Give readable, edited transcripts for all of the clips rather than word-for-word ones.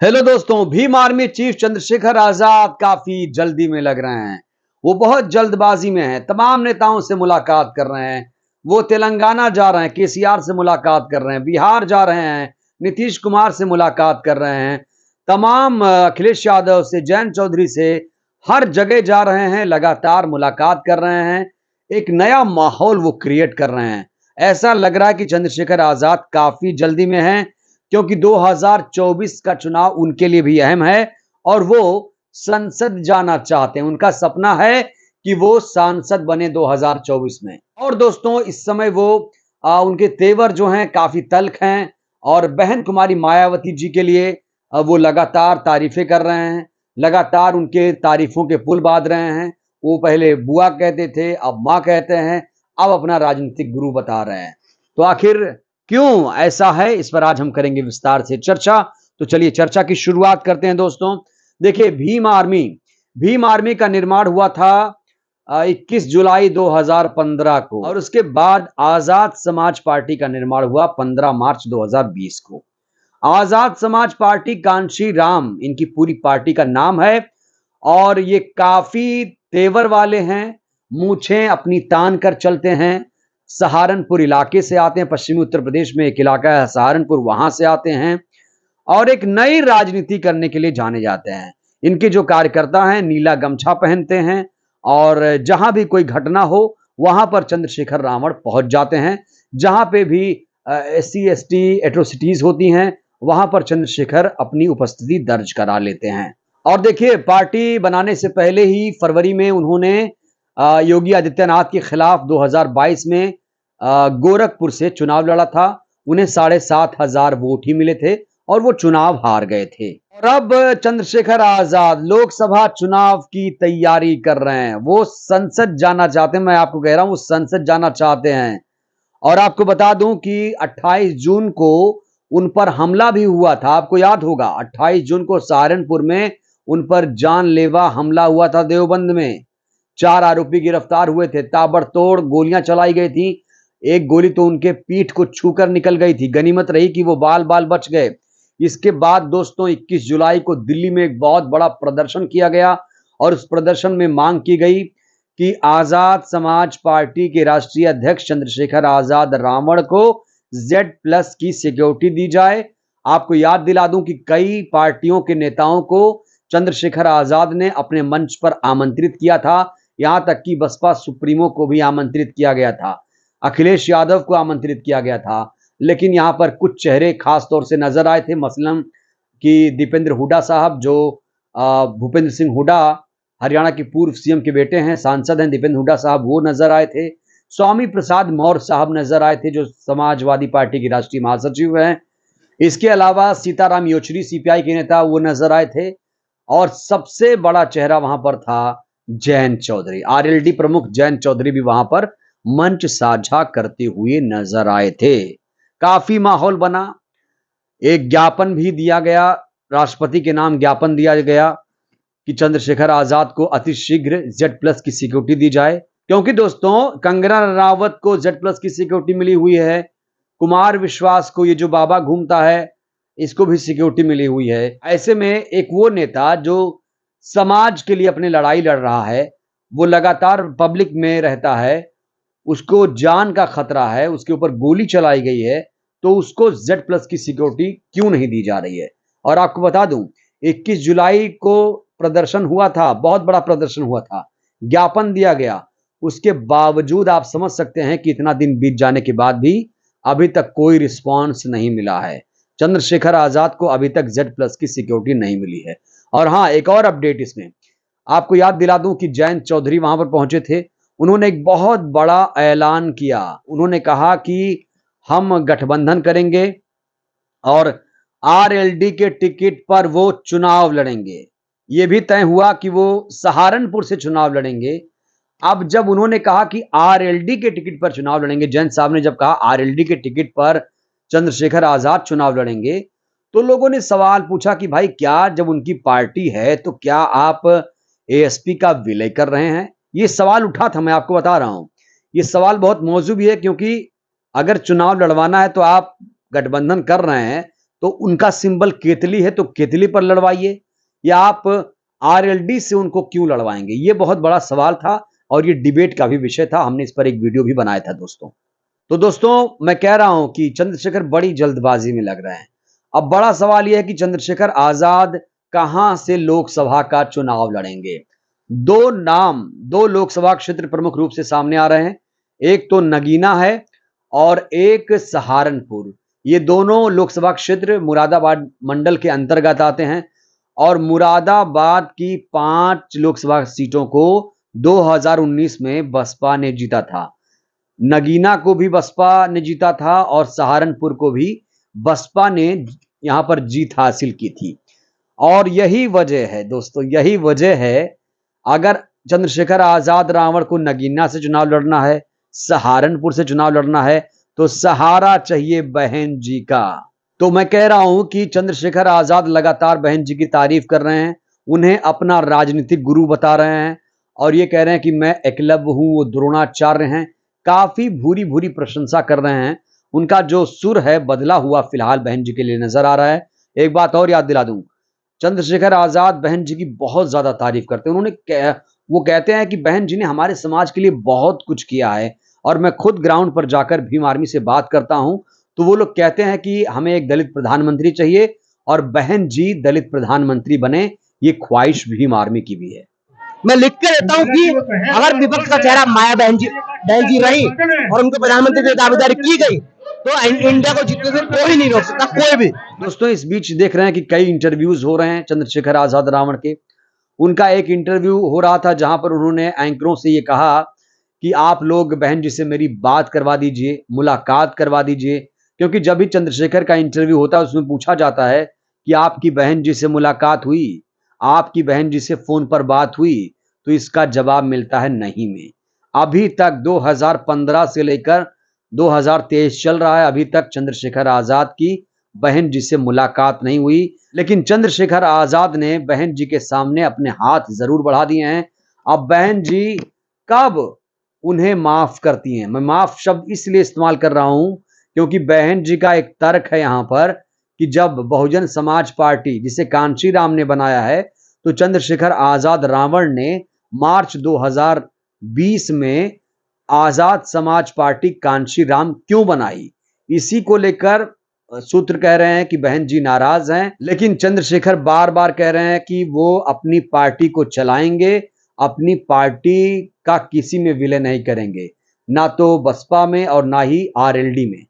Hello दोस्तों, Bhim army chief Chandrashekhar Azad काफी जल्दी में लग रहे हैं। वो बहुत जल्दबाजी में हैं। तमाम नेताओं से मुलाकात कर रहे हैं। वो तेलंगाना जा रहे हैं, केसीआर से मुलाकात कर रहे हैं, बिहार जा रहे हैं, नीतीश कुमार से मुलाकात कर रहे हैं, तमाम अखिलेश यादव से, जयंत चौधरी से, हर जगह जा रहे हैं, लगातार मुलाकात कर रहे हैं। एक नया माहौल वो क्रिएट कर रहे हैं। ऐसा लग रहा है कि चंद्रशेखर आजाद काफी जल्दी में हैं, क्योंकि 2024 का चुनाव उनके लिए भी अहम है और वो संसद जाना चाहते हैं। उनका सपना है कि वो सांसद बने 2024 में। और दोस्तों, इस समय वो उनके तेवर जो हैं काफी तल्ख हैं और बहन कुमारी मायावती जी के लिए वो लगातार तारीफें कर रहे हैं, लगातार उनके तारीफों के पुल बांध रहे हैं। वो पहले बुआ कहते थे, अब मां कहते हैं, अब अपना राजनीतिक गुरु बता रहे हैं। तो आखिर क्यों ऐसा है, इस पर आज हम करेंगे विस्तार से चर्चा। तो चलिए चर्चा की शुरुआत करते हैं दोस्तों। देखिए, भीम आर्मी का निर्माण हुआ था 21 जुलाई 2015 को और उसके बाद आजाद समाज पार्टी का निर्माण हुआ 15 मार्च 2020 को। आजाद समाज पार्टी, कांशी राम इनकी पूरी पार्टी का नाम है और ये काफी तेवर वाले हैं। मूछें अपनी तान कर चलते हैं। सहारनपुर इलाके से आते हैं। पश्चिमी उत्तर प्रदेश में एक इलाका है सहारनपुर, वहां से आते हैं और एक नई राजनीति करने के लिए जाने जाते हैं। इनके जो कार्यकर्ता हैं नीला गमछा पहनते हैं और जहां भी कोई घटना हो वहां पर चंद्रशेखर रावण पहुंच जाते हैं। जहां पे भी SC ST एट्रोसिटीज होती हैं वहां पर चंद्रशेखर अपनी उपस्थिति दर्ज करा लेते हैं। और देखिए, पार्टी बनाने से पहले ही फरवरी में उन्होंने योगी आदित्यनाथ के खिलाफ 2022 में गोरखपुर से चुनाव लड़ा था। उन्हें 7,500 वोट ही मिले थे और वो चुनाव हार गए थे। और अब चंद्रशेखर आजाद लोकसभा चुनाव की तैयारी कर रहे हैं। वो संसद जाना चाहते हैं। मैं आपको कह रहा हूं, वो संसद जाना चाहते हैं। और आपको बता दूं कि 28 जून को उन पर हमला भी हुआ था। आपको याद होगा, 28 जून को सहारनपुर में उन पर जानलेवा हमला हुआ था। देवबंद में 4 आरोपी गिरफ्तार हुए थे। ताबड़तोड़ गोलियां चलाई गई थी। एक गोली तो उनके पीठ को छूकर निकल गई थी। गनीमत रही कि वो बाल बाल बच गए। इसके बाद दोस्तों, 21 जुलाई को दिल्ली में एक बहुत बड़ा प्रदर्शन किया गया और उस प्रदर्शन में मांग की गई कि आजाद समाज पार्टी के राष्ट्रीय अध्यक्ष चंद्रशेखर आजाद रावण को Z+ की सिक्योरिटी दी जाए। आपको याद दिला दूं कि कई पार्टियों के नेताओं को चंद्रशेखर आजाद ने अपने मंच पर आमंत्रित किया था। यहां तक कि बसपा सुप्रीमो को भी आमंत्रित किया गया था, अखिलेश यादव को आमंत्रित किया गया था। लेकिन यहां पर कुछ चेहरे खास तौर से नजर आए थे, मसलन कि दीपेंद्र हुड्डा साहब, जो भूपेंद्र सिंह हुड्डा हरियाणा के पूर्व CM के बेटे हैं, सांसद हैं दीपेंद्र हुड्डा साहब, वो नजर आए थे। स्वामी प्रसाद मौर्य साहब नजर आए थे, जो समाजवादी पार्टी की राष्ट्रीय महासचिव हैं। इसके अलावा सीताराम येचुरी CPI के नेता, वो नजर आए थे। और सबसे बड़ा चेहरा वहां पर था जयंत चौधरी। RLD प्रमुख जयंत चौधरी भी वहां पर मंच साझा करते हुए नजर आए थे। काफी माहौल बना। एक ज्ञापन भी दिया गया, राष्ट्रपति के नाम ज्ञापन दिया गया कि चंद्रशेखर आजाद को अतिशीघ्र Z+ की सिक्योरिटी दी जाए। क्योंकि दोस्तों, कंगना रनावत को Z+ की सिक्योरिटी मिली हुई है। कुमार विश्वास को, ये जो बाबा घूमता है, इसको भी सिक्योरिटी मिली हुई है। ऐसे में एक वो नेता जो समाज के लिए अपनी लड़ाई लड़ रहा है, वो लगातार पब्लिक में रहता है, उसको जान का खतरा है, उसके ऊपर गोली चलाई गई है, तो उसको Z+ की सिक्योरिटी क्यों नहीं दी जा रही है। और आपको बता दूं, 21 जुलाई को प्रदर्शन हुआ था, बहुत बड़ा प्रदर्शन हुआ था, ज्ञापन दिया गया। उसके बावजूद आप समझ सकते हैं कि इतना दिन बीत जाने के बाद भी अभी तक कोई रिस्पॉन्स नहीं मिला है। चंद्रशेखर आजाद को अभी तक Z+ की सिक्योरिटी नहीं मिली है। और हाँ, एक और अपडेट इसमें आपको याद दिला दूं कि जयंत चौधरी वहां पर पहुंचे थे। उन्होंने एक बहुत बड़ा ऐलान किया। उन्होंने कहा कि हम गठबंधन करेंगे और RLD के टिकट पर वो चुनाव लड़ेंगे। यह भी तय हुआ कि वो सहारनपुर से चुनाव लड़ेंगे। अब जब उन्होंने कहा कि RLD के टिकट पर चुनाव लड़ेंगे, जयंत साहब ने जब कहा RLD के टिकट पर चंद्रशेखर आजाद चुनाव लड़ेंगे, तो लोगों ने सवाल पूछा कि भाई, क्या जब उनकी पार्टी है तो क्या आप ASP का विलय कर रहे हैं? ये सवाल उठा था, मैं आपको बता रहा हूं। ये सवाल बहुत मौजू भी है, क्योंकि अगर चुनाव लड़वाना है तो आप गठबंधन कर रहे हैं तो उनका सिंबल केतली है तो केतली पर लड़वाइए, या आप आरएलडी से उनको क्यों लड़वाएंगे? ये बहुत बड़ा सवाल था और ये डिबेट का भी विषय था। हमने इस पर एक वीडियो भी बनाया था दोस्तों। तो दोस्तों मैं कह रहा हूं कि चंद्रशेखर बड़ी जल्दबाजी में लग रहे हैं। अब बड़ा सवाल यह है कि चंद्रशेखर आजाद कहां से लोकसभा का चुनाव लड़ेंगे? दो नाम, दो लोकसभा क्षेत्र प्रमुख रूप से सामने आ रहे हैं। एक तो नगीना है और एक सहारनपुर। ये दोनों लोकसभा क्षेत्र मुरादाबाद मंडल के अंतर्गत आते हैं और मुरादाबाद की 5 लोकसभा सीटों को 2019 में बसपा ने जीता था। नगीना को भी बसपा ने जीता था और सहारनपुर को भी बसपा ने यहां पर जीत हासिल की थी। और यही वजह है दोस्तों, यही वजह है, अगर चंद्रशेखर आजाद रावण को नगीना से चुनाव लड़ना है, सहारनपुर से चुनाव लड़ना है, तो सहारा चाहिए बहन जी का। तो मैं कह रहा हूं कि चंद्रशेखर आजाद लगातार बहन जी की तारीफ कर रहे हैं, उन्हें अपना राजनीतिक गुरु बता रहे हैं और ये कह रहे हैं कि मैं एकलव्य हूं, वो द्रोणाचार्य हैं। काफी भूरी भूरी प्रशंसा कर रहे हैं। उनका जो सुर है बदला हुआ फिलहाल बहन जी के लिए नजर आ रहा है। एक बात और याद दिला दूं, चंद्रशेखर आजाद बहन जी की बहुत ज्यादा तारीफ करते हैं। वो कहते हैं कि बहन जी ने हमारे समाज के लिए बहुत कुछ किया है और मैं खुद ग्राउंड पर जाकर भीम आर्मी से बात करता हूं तो वो लोग कहते हैं कि हमें एक दलित प्रधानमंत्री चाहिए और बहन जी दलित प्रधानमंत्री बने, ये ख्वाहिश भीम आर्मी की भी है। मैं लिख के देता हूँ कि अगर विपक्ष का चेहरा माया बहन जी रही और उनको प्रधानमंत्री की दावेदारी की गई तो इंडिया को जीतने से कोई नहीं रोक सकता, कोई भी। दोस्तों इस बीच देख रहे हैं कि कई इंटरव्यूज हो रहे हैं चंद्रशेखर आजाद रावण के। उनका एक इंटरव्यू हो रहा था जहां पर उन्होंने एंकरों से ये कहा कि आप लोग बहन जी से मेरी बात करवा दीजिए, मुलाकात करवा दीजिए, क्योंकि जब भी चंद्रशेखर का इंटरव्यू होता है उसमें पूछा जाता है कि आपकी बहन जी से मुलाकात हुई, आपकी बहन जी से फोन पर बात हुई, तो इसका जवाब मिलता है नहीं में। अभी तक 2015 से लेकर 2023 चल रहा है, अभी तक चंद्रशेखर आजाद की बहन जी से मुलाकात नहीं हुई। लेकिन चंद्रशेखर आजाद ने बहन जी के सामने अपने हाथ जरूर बढ़ा दिए हैं। अब बहन जी कब उन्हें माफ करती हैं? मैं माफ शब्द इसलिए इस्तेमाल कर रहा हूं क्योंकि बहन जी का एक तर्क है यहां पर कि जब बहुजन समाज पार्टी जिसे कांशीराम ने बनाया है तो चंद्रशेखर आजाद रावण ने मार्च 2020 में आजाद समाज पार्टी कांशीराम क्यों बनाई, इसी को लेकर सूत्र कह रहे हैं कि बहन जी नाराज हैं। लेकिन चंद्रशेखर बार बार कह रहे हैं कि वो अपनी पार्टी को चलाएंगे, अपनी पार्टी का किसी में विलय नहीं करेंगे, ना तो बसपा में और ना ही आरएलडी में।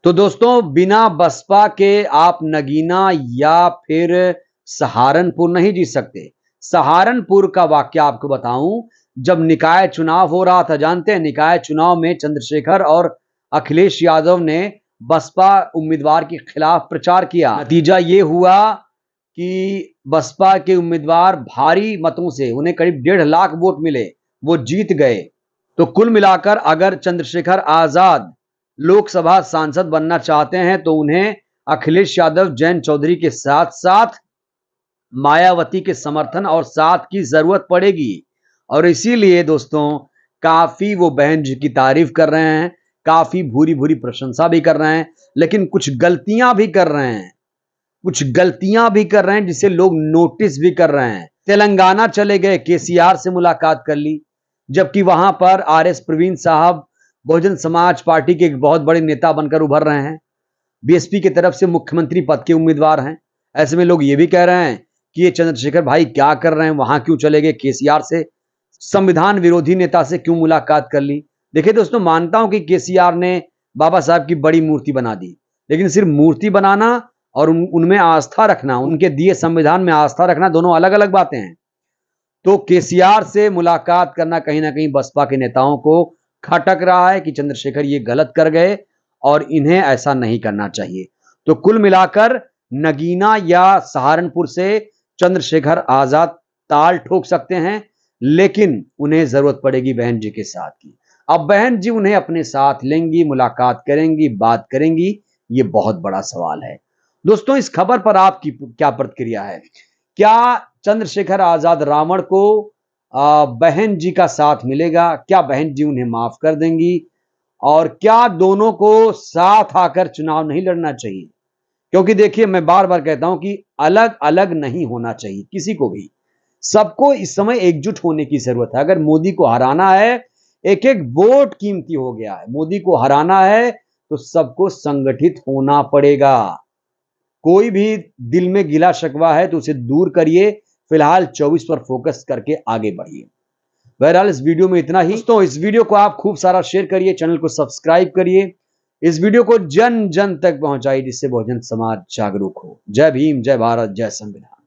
तो दोस्तों बिना बसपा के आप नगीना या फिर सहारनपुर नहीं जीत सकते। सहारनपुर का वाक्य आपको बताऊं, जब निकाय चुनाव हो रहा था, जानते हैं निकाय चुनाव में चंद्रशेखर और अखिलेश यादव ने बसपा उम्मीदवार के खिलाफ प्रचार किया। नतीजा ये हुआ कि बसपा के उम्मीदवार भारी मतों से, उन्हें करीब 1.5 लाख वोट मिले, वो जीत गए। तो कुल मिलाकर अगर चंद्रशेखर आजाद लोकसभा सांसद बनना चाहते हैं तो उन्हें अखिलेश यादव, जयंत चौधरी के साथ साथ मायावती के समर्थन और साथ की जरूरत पड़ेगी। और इसीलिए दोस्तों काफी वो बहन जी की तारीफ कर रहे हैं, काफी भूरी भूरी प्रशंसा भी कर रहे हैं, लेकिन कुछ गलतियां भी कर रहे हैं, कुछ गलतियां भी कर रहे हैं जिसे लोग नोटिस भी कर रहे हैं। तेलंगाना चले गए, केसीआर से मुलाकात कर ली, जबकि वहां पर आरएस प्रवीण साहब बहुजन समाज पार्टी के एक बहुत बड़े नेता बनकर उभर रहे हैं, बीएसपी की तरफ से मुख्यमंत्री पद के उम्मीदवार हैं। ऐसे में लोग ये भी कह रहे हैं कि ये चंद्रशेखर भाई क्या कर रहे हैं, वहां क्यों चले गए, केसीआर से, संविधान विरोधी नेता से क्यों मुलाकात कर ली। देखिए दोस्तों, मानता हूं कि केसीआर ने बाबा साहब की बड़ी मूर्ति बना दी, लेकिन सिर्फ मूर्ति बनाना और उनमें आस्था रखना, उनके दिए संविधान में आस्था रखना, दोनों अलग अलग बातें हैं। तो केसीआर से मुलाकात करना कहीं ना कहीं बसपा के नेताओं को खटक रहा है कि चंद्रशेखर ये गलत कर गए और इन्हें ऐसा नहीं करना चाहिए। तो कुल मिलाकर नगीना या सहारनपुर से चंद्रशेखर आजाद ताल ठोक सकते हैं, लेकिन उन्हें जरूरत पड़ेगी बहन जी के साथ की। अब बहन जी उन्हें अपने साथ लेंगी, मुलाकात करेंगी, बात करेंगी, ये बहुत बड़ा सवाल है। दोस्तों इस खबर पर आपकी क्या प्रतिक्रिया है? क्या चंद्रशेखर आजाद रावण को बहन जी का साथ मिलेगा? क्या बहन जी उन्हें माफ कर देंगी? और क्या दोनों को साथ आकर चुनाव नहीं लड़ना चाहिए? क्योंकि देखिए मैं बार बार कहता हूं कि अलग अलग नहीं होना चाहिए किसी को भी, सबको इस समय एकजुट होने की जरूरत है। अगर मोदी को हराना है, एक एक वोट कीमती हो गया है, मोदी को हराना है तो सबको संगठित होना पड़ेगा। कोई भी दिल में गिला शिकवा है तो उसे दूर करिए, फिलहाल 24 पर फोकस करके आगे बढ़िए। बहरहाल इस वीडियो में इतना ही दोस्तों, इस वीडियो को आप खूब सारा शेयर करिए, चैनल को सब्सक्राइब करिए, इस वीडियो को जन जन तक पहुंचाइए जिससे बहुजन समाज जागरूक हो। जय भीम, जय भारत, जय संविधान।